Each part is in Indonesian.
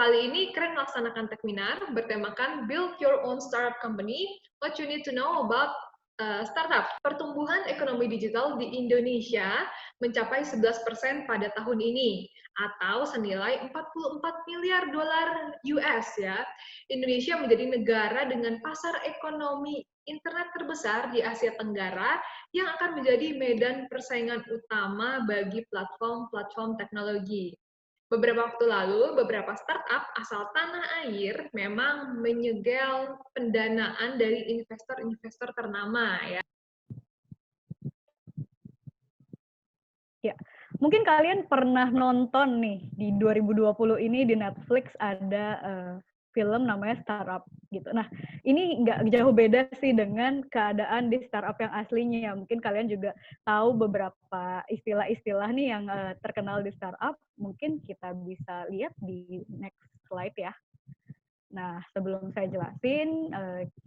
kali ini Keren melaksanakan webinar bertemakan Build Your Own Startup Company, What You Need to Know About Startup. Pertumbuhan ekonomi digital di Indonesia mencapai 11% pada tahun ini, atau senilai 44 miliar dolar US ya. Indonesia menjadi negara dengan pasar ekonomi internet terbesar di Asia Tenggara yang akan menjadi medan persaingan utama bagi platform-platform teknologi. Beberapa waktu lalu, beberapa startup asal tanah air memang menyegel pendanaan dari investor-investor ternama ya. Ya, mungkin kalian pernah nonton nih di 2020 ini di Netflix ada film namanya Startup gitu. Nah, ini nggak jauh beda sih dengan keadaan di startup yang aslinya. Mungkin kalian juga tahu beberapa istilah-istilah nih yang terkenal di startup. Mungkin kita bisa lihat di next slide ya. Nah, sebelum saya jelasin,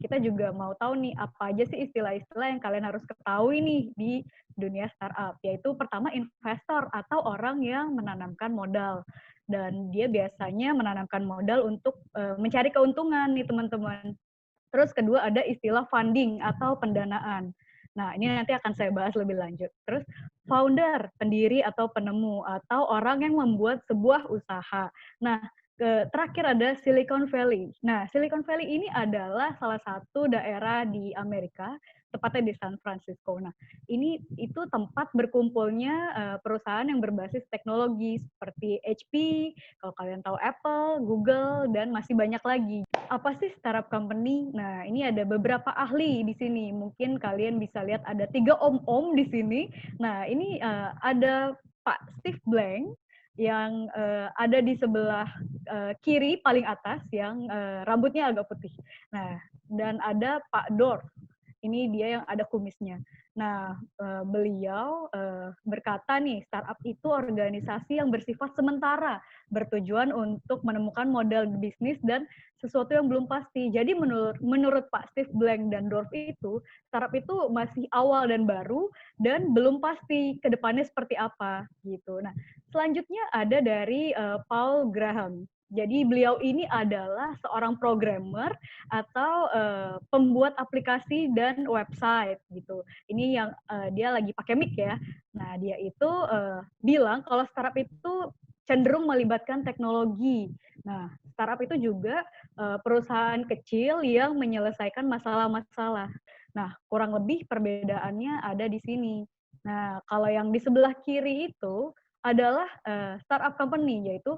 kita juga mau tahu nih apa aja sih istilah-istilah yang kalian harus ketahui nih di dunia startup, yaitu pertama investor atau orang yang menanamkan modal. Dan dia biasanya menanamkan modal untuk mencari keuntungan nih teman-teman. Terus kedua ada istilah funding atau pendanaan. Nah, ini nanti akan saya bahas lebih lanjut. Terus founder, pendiri atau penemu, atau orang yang membuat sebuah usaha. Nah, terakhir ada Silicon Valley. Nah, Silicon Valley ini adalah salah satu daerah di Amerika, tepatnya di San Francisco. Nah, ini itu tempat berkumpulnya perusahaan yang berbasis teknologi seperti HP, kalau kalian tahu Apple, Google, dan masih banyak lagi. Apa sih startup company? Nah, ini ada beberapa ahli di sini. Mungkin kalian bisa lihat ada 3 om-om di sini. Nah, ini ada Pak Steve Blank yang ada di sebelah kiri paling atas yang rambutnya agak putih. Nah, dan ada Pak Dorf. Ini dia yang ada kumisnya. Nah, beliau berkata nih, startup itu organisasi yang bersifat sementara, bertujuan untuk menemukan model bisnis dan sesuatu yang belum pasti. Jadi menurut Pak Steve Blank dan Dorf itu, startup itu masih awal dan baru dan belum pasti ke depannya seperti apa gitu. Nah, selanjutnya ada dari Paul Graham. Jadi beliau ini adalah seorang programmer atau pembuat aplikasi dan website gitu. Ini yang dia lagi pakai mic ya. Nah, dia itu bilang kalau startup itu cenderung melibatkan teknologi. Nah, startup itu juga perusahaan kecil yang menyelesaikan masalah-masalah. Nah, kurang lebih perbedaannya ada di sini. Nah, kalau yang di sebelah kiri itu adalah startup company, yaitu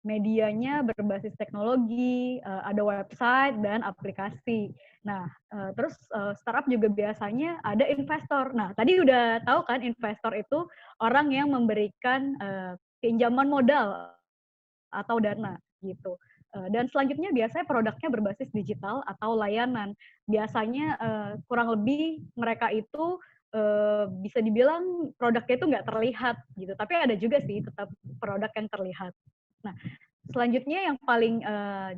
medianya berbasis teknologi, ada website dan aplikasi. Nah, terus startup juga biasanya ada investor. Nah, tadi udah tahu kan investor itu orang yang memberikan pinjaman modal atau dana gitu. Dan selanjutnya biasanya produknya berbasis digital atau layanan. Biasanya kurang lebih mereka itu bisa dibilang produknya itu nggak terlihat gitu, tapi ada juga sih tetap produk yang terlihat. Nah, selanjutnya yang paling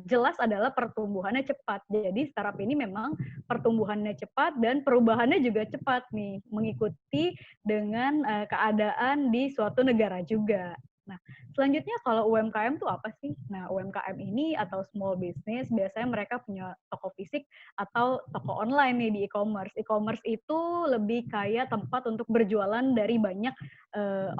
jelas adalah pertumbuhannya cepat. Jadi startup ini memang pertumbuhannya cepat dan perubahannya juga cepat nih, mengikuti dengan keadaan di suatu negara juga. Nah, selanjutnya kalau UMKM itu apa sih? Nah, UMKM ini atau small business biasanya mereka punya toko fisik atau toko online nih di e-commerce. E-commerce itu lebih kayak tempat untuk berjualan dari banyak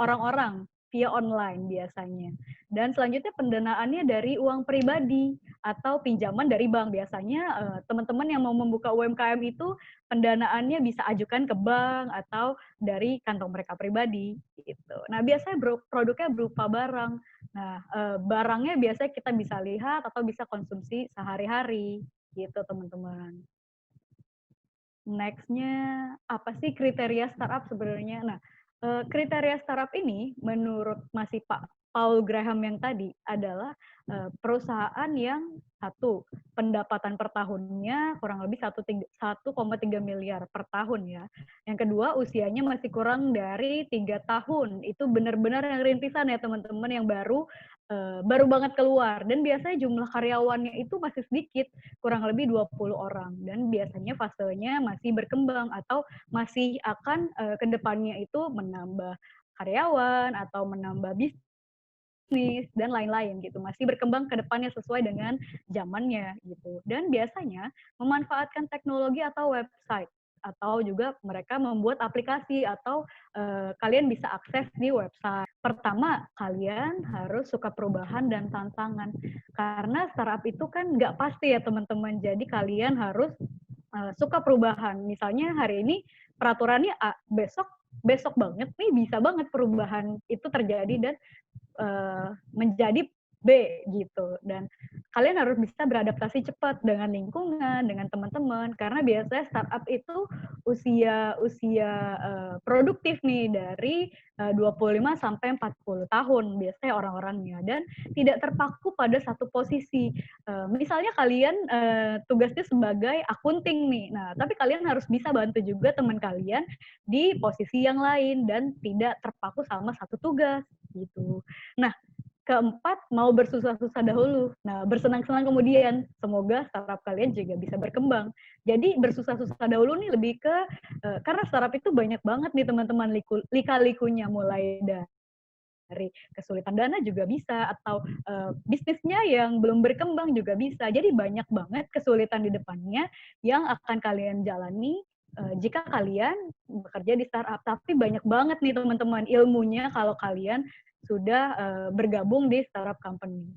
orang-orang via online biasanya. Dan selanjutnya pendanaannya dari uang pribadi atau pinjaman dari bank. Biasanya teman-teman yang mau membuka UMKM itu pendanaannya bisa ajukan ke bank atau dari kantong mereka pribadi gitu. Nah, biasanya produknya berupa barang. Nah, barangnya biasanya kita bisa lihat atau bisa konsumsi sehari-hari gitu, teman-teman. Next-nya apa sih kriteria startup sebenarnya? Nah, kriteria startup ini menurut masih Pak Paul Graham yang tadi adalah perusahaan yang satu, pendapatan per tahunnya kurang lebih 1,3 miliar per tahun ya. Yang kedua, usianya masih kurang dari 3 tahun. Itu benar-benar yang rintisan ya teman-teman, yang baru banget keluar. Dan biasanya jumlah karyawannya itu masih sedikit, kurang lebih 20 orang. Dan biasanya fasenya masih berkembang atau masih akan ke depannya itu menambah karyawan atau menambah bisnis bisnis, dan lain-lain gitu. Masih berkembang ke depannya sesuai dengan zamannya gitu. Dan biasanya memanfaatkan teknologi atau website, atau juga mereka membuat aplikasi atau kalian bisa akses di website. Pertama, kalian harus suka perubahan dan tantangan. Karena startup itu kan nggak pasti ya teman-teman. Jadi kalian harus suka perubahan. Misalnya hari ini peraturannya A, besok banget nih bisa banget perubahan itu terjadi dan menjadi B gitu. Dan kalian harus bisa beradaptasi cepat dengan lingkungan, dengan teman-teman, karena biasanya startup itu usia produktif nih dari 25 sampai 40 tahun biasanya orang-orangnya, dan tidak terpaku pada satu posisi. Misalnya kalian tugasnya sebagai akunting nih, nah tapi kalian harus bisa bantu juga teman kalian di posisi yang lain dan tidak terpaku sama satu tugas gitu. Nah, keempat, mau bersusah-susah dahulu. Nah, bersenang-senang kemudian. Semoga startup kalian juga bisa berkembang. Jadi bersusah-susah dahulu nih lebih ke, karena startup itu banyak banget nih teman-teman lika-likunya, mulai dari kesulitan dana juga bisa, atau bisnisnya yang belum berkembang juga bisa. Jadi banyak banget kesulitan di depannya yang akan kalian jalani jika kalian bekerja di startup. Tapi banyak banget nih teman-teman ilmunya kalau kalian sudah bergabung di startup company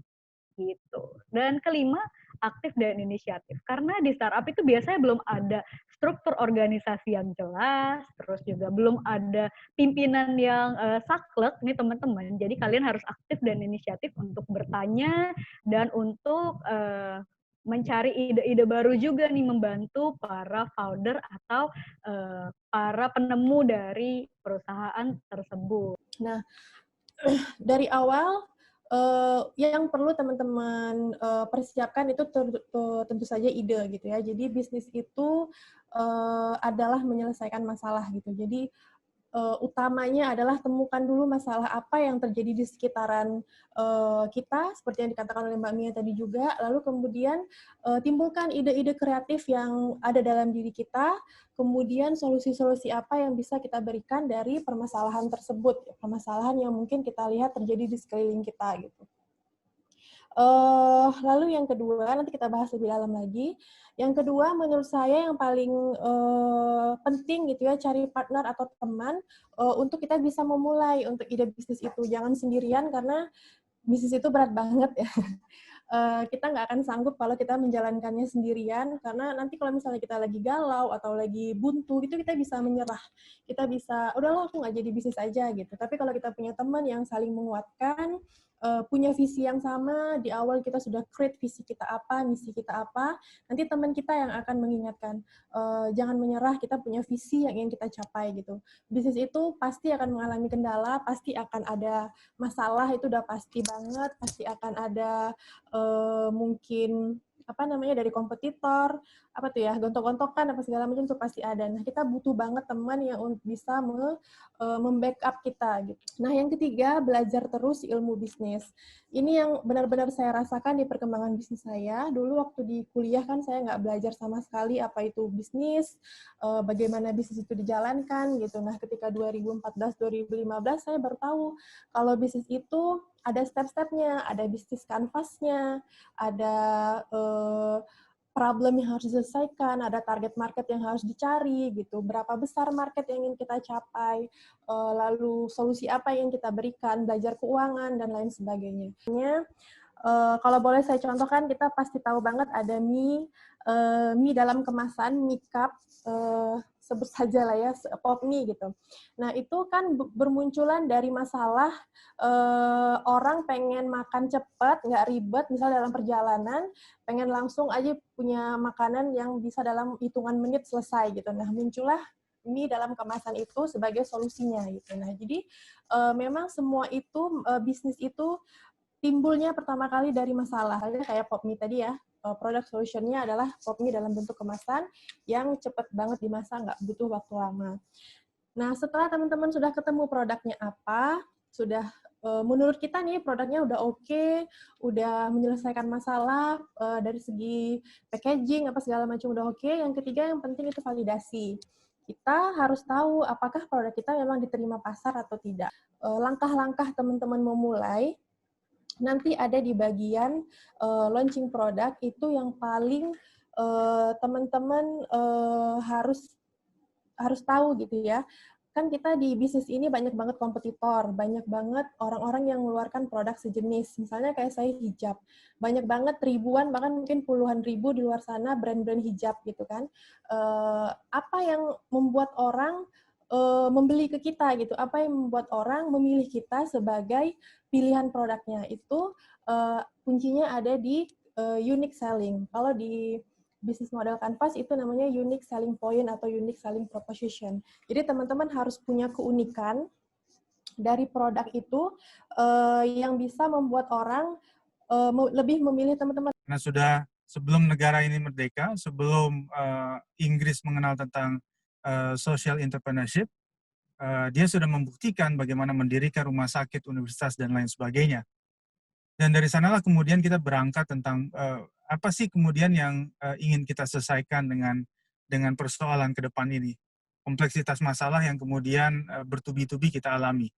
gitu. Dan kelima, aktif dan inisiatif. Karena di startup itu biasanya belum ada struktur organisasi yang jelas, terus juga belum ada pimpinan yang saklek nih teman-teman. Jadi kalian harus aktif dan inisiatif untuk bertanya dan untuk mencari ide-ide baru juga nih, membantu para founder atau para penemu dari perusahaan tersebut. Nah, dari awal yang perlu teman-teman persiapkan itu tentu saja ide gitu ya. Jadi bisnis itu adalah menyelesaikan masalah gitu. Jadi utamanya adalah temukan dulu masalah apa yang terjadi di sekitaran kita, seperti yang dikatakan oleh Mbak Mia tadi juga, lalu kemudian timbulkan ide-ide kreatif yang ada dalam diri kita, kemudian solusi-solusi apa yang bisa kita berikan dari permasalahan tersebut, permasalahan yang mungkin kita lihat terjadi di sekeliling kita gitu. Lalu yang kedua, nanti kita bahas lebih dalam lagi. Yang kedua, menurut saya yang paling penting gitu ya, cari partner atau teman untuk kita bisa memulai untuk ide bisnis itu. Jangan sendirian karena bisnis itu berat banget ya. Kita nggak akan sanggup kalau kita menjalankannya sendirian, karena nanti kalau misalnya kita lagi galau atau lagi buntu, itu kita bisa menyerah. Kita bisa, udahlah aku nggak jadi bisnis aja gitu. Tapi kalau kita punya teman yang saling menguatkan, punya visi yang sama, di awal kita sudah create visi kita apa, misi kita apa, nanti teman kita yang akan mengingatkan, jangan menyerah, kita punya visi yang ingin kita capai gitu. Bisnis itu pasti akan mengalami kendala, pasti akan ada masalah, itu udah pasti banget, pasti akan ada mungkin apa namanya dari kompetitor, apa tuh ya, gontok-gontokan apa segala macam itu pasti ada. Nah, kita butuh banget teman yang bisa membackup kita gitu. Nah, yang ketiga, belajar terus ilmu bisnis. Ini yang benar-benar saya rasakan di perkembangan bisnis saya. Dulu waktu di kuliah kan saya nggak belajar sama sekali apa itu bisnis, bagaimana bisnis itu dijalankan gitu. Nah, ketika 2014-2015 saya baru tahu kalau bisnis itu ada step-stepnya, ada bisnis canvas-nya, ada problem yang harus diselesaikan, ada target market yang harus dicari, gitu. Berapa besar market yang ingin kita capai, lalu solusi apa yang kita berikan, belajar keuangan, dan lain sebagainya. Kalau boleh saya contohkan, kita pasti tahu banget ada mie dalam kemasan, mie cup, sebut saja lah ya, pop mie gitu. Nah, itu kan bermunculan dari masalah orang pengen makan cepat, nggak ribet, misalnya dalam perjalanan, pengen langsung aja punya makanan yang bisa dalam hitungan menit selesai gitu. Nah, muncullah mie dalam kemasan itu sebagai solusinya gitu. Nah, jadi memang semua itu, bisnis itu timbulnya pertama kali dari masalah. Kayak pop mie tadi ya, product solution-nya adalah pop mie dalam bentuk kemasan yang cepat banget dimasak, nggak butuh waktu lama. Nah, setelah teman-teman sudah ketemu produknya apa, sudah menurut kita nih produknya udah oke, udah menyelesaikan masalah dari segi packaging, apa segala macam udah oke. Yang ketiga yang penting itu validasi. Kita harus tahu apakah produk kita memang diterima pasar atau tidak. Langkah-langkah teman-teman memulai nanti ada di bagian launching product, itu yang paling teman-teman harus tahu gitu ya. Kan kita di bisnis ini banyak banget kompetitor, banyak banget orang-orang yang mengeluarkan produk sejenis. Misalnya kayak saya hijab, banyak banget ribuan, bahkan mungkin puluhan ribu di luar sana brand-brand hijab gitu kan. Apa yang membuat orang membeli ke kita gitu? Apa yang membuat orang memilih kita sebagai pilihan produknya? Itu kuncinya ada di unique selling. Kalau di bisnis model Canvas itu namanya unique selling point atau unique selling proposition. Jadi teman-teman harus punya keunikan dari produk itu yang bisa membuat orang lebih memilih teman-teman. Nah, sudah sebelum negara ini merdeka, sebelum Inggris mengenal tentang social entrepreneurship, dia sudah membuktikan bagaimana mendirikan rumah sakit, universitas, dan lain sebagainya. Dan dari sanalah kemudian kita berangkat tentang apa sih kemudian yang ingin kita selesaikan dengan persoalan ke depan ini. Kompleksitas masalah yang kemudian bertubi-tubi kita alami.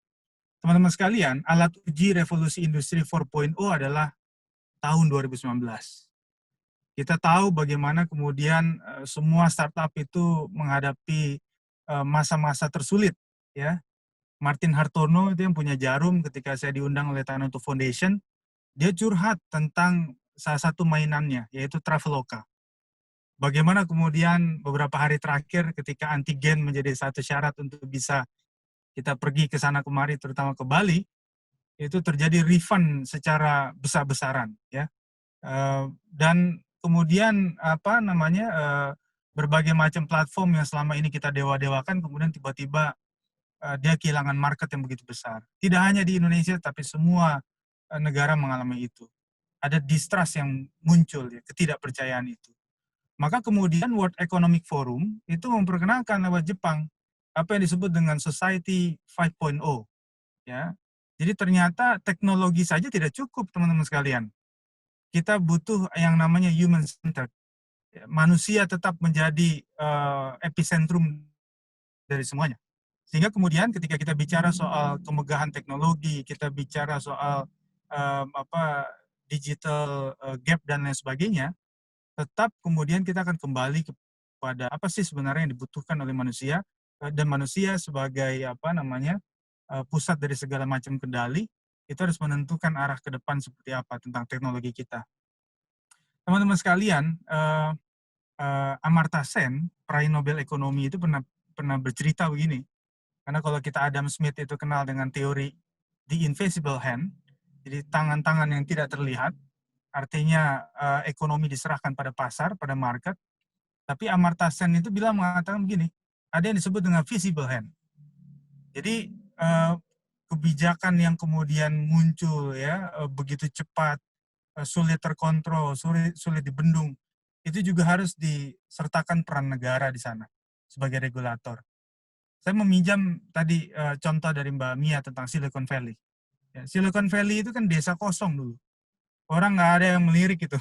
Teman-teman sekalian, alat uji revolusi industri 4.0 adalah tahun 2019. Kita tahu bagaimana kemudian semua startup itu menghadapi masa-masa tersulit, ya. Martin Hartono itu yang punya Jarum, ketika saya diundang oleh Tanoto Foundation, dia curhat tentang salah satu mainannya, yaitu Traveloka. Bagaimana kemudian beberapa hari terakhir ketika antigen menjadi satu syarat untuk bisa kita pergi ke sana kemari, terutama ke Bali, itu terjadi refund secara besar-besaran, ya. Dan kemudian berbagai macam platform yang selama ini kita dewa-dewakan kemudian tiba-tiba dia kehilangan market yang begitu besar. Tidak hanya di Indonesia, tapi semua negara mengalami itu. Ada distrust yang muncul, ya, ketidakpercayaan itu. Maka kemudian World Economic Forum itu memperkenalkan lewat Jepang apa yang disebut dengan Society 5.0. Ya. Jadi ternyata teknologi saja tidak cukup, teman-teman sekalian. Kita butuh yang namanya human centered. Manusia tetap menjadi epicentrum dari semuanya. Sehingga kemudian ketika kita bicara soal kemegahan teknologi, kita bicara soal digital gap dan lain sebagainya, tetap kemudian kita akan kembali kepada apa sih sebenarnya yang dibutuhkan oleh manusia, dan manusia sebagai pusat dari segala macam kendali itu harus menentukan arah ke depan seperti apa tentang teknologi kita. Teman-teman sekalian, Amartya Sen, peraih Nobel Ekonomi itu pernah bercerita begini. Karena kalau kita Adam Smith itu kenal dengan teori the invisible hand, jadi tangan-tangan yang tidak terlihat, artinya ekonomi diserahkan pada pasar, pada market. Tapi Amartya Sen itu mengatakan begini, ada yang disebut dengan visible hand. Jadi kebijakan yang kemudian muncul ya begitu cepat, sulit terkontrol, sulit dibendung, itu juga harus disertakan peran negara di sana sebagai regulator. Saya meminjam tadi contoh dari Mbak Mia tentang Silicon Valley. Ya, Silicon Valley itu kan desa kosong dulu. Orang nggak ada yang melirik itu.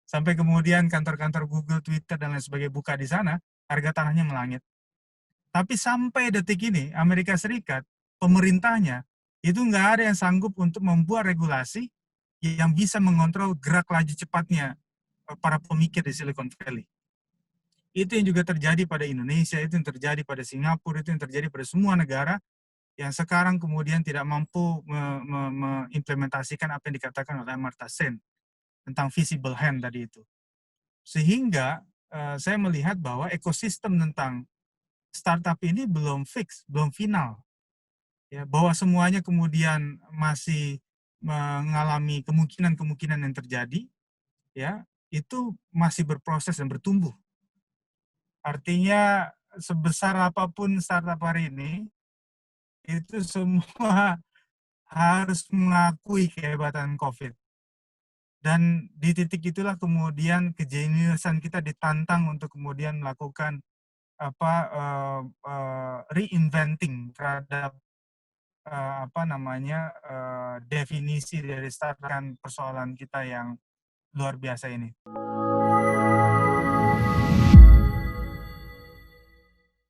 Sampai kemudian kantor-kantor Google, Twitter, dan lain sebagainya buka di sana, harga tanahnya melangit. Tapi sampai detik ini, Amerika Serikat, pemerintahnya, itu nggak ada yang sanggup untuk membuat regulasi yang bisa mengontrol gerak laju cepatnya para pemikir di Silicon Valley. Itu yang juga terjadi pada Indonesia, itu yang terjadi pada Singapura, itu yang terjadi pada semua negara yang sekarang kemudian tidak mampu mengimplementasikan apa yang dikatakan oleh Amartya Sen tentang visible hand tadi itu. Sehingga saya melihat bahwa ekosistem tentang startup ini belum fix, belum final. Ya, bahwa semuanya kemudian masih mengalami kemungkinan-kemungkinan yang terjadi, ya, itu masih berproses dan bertumbuh. Artinya sebesar apapun startup hari ini, itu semua harus mengakui kehebatan COVID. Dan di titik itulah kemudian kejeniusan kita ditantang untuk kemudian melakukan reinventing terhadap definisi dari startup persoalan kita yang luar biasa ini.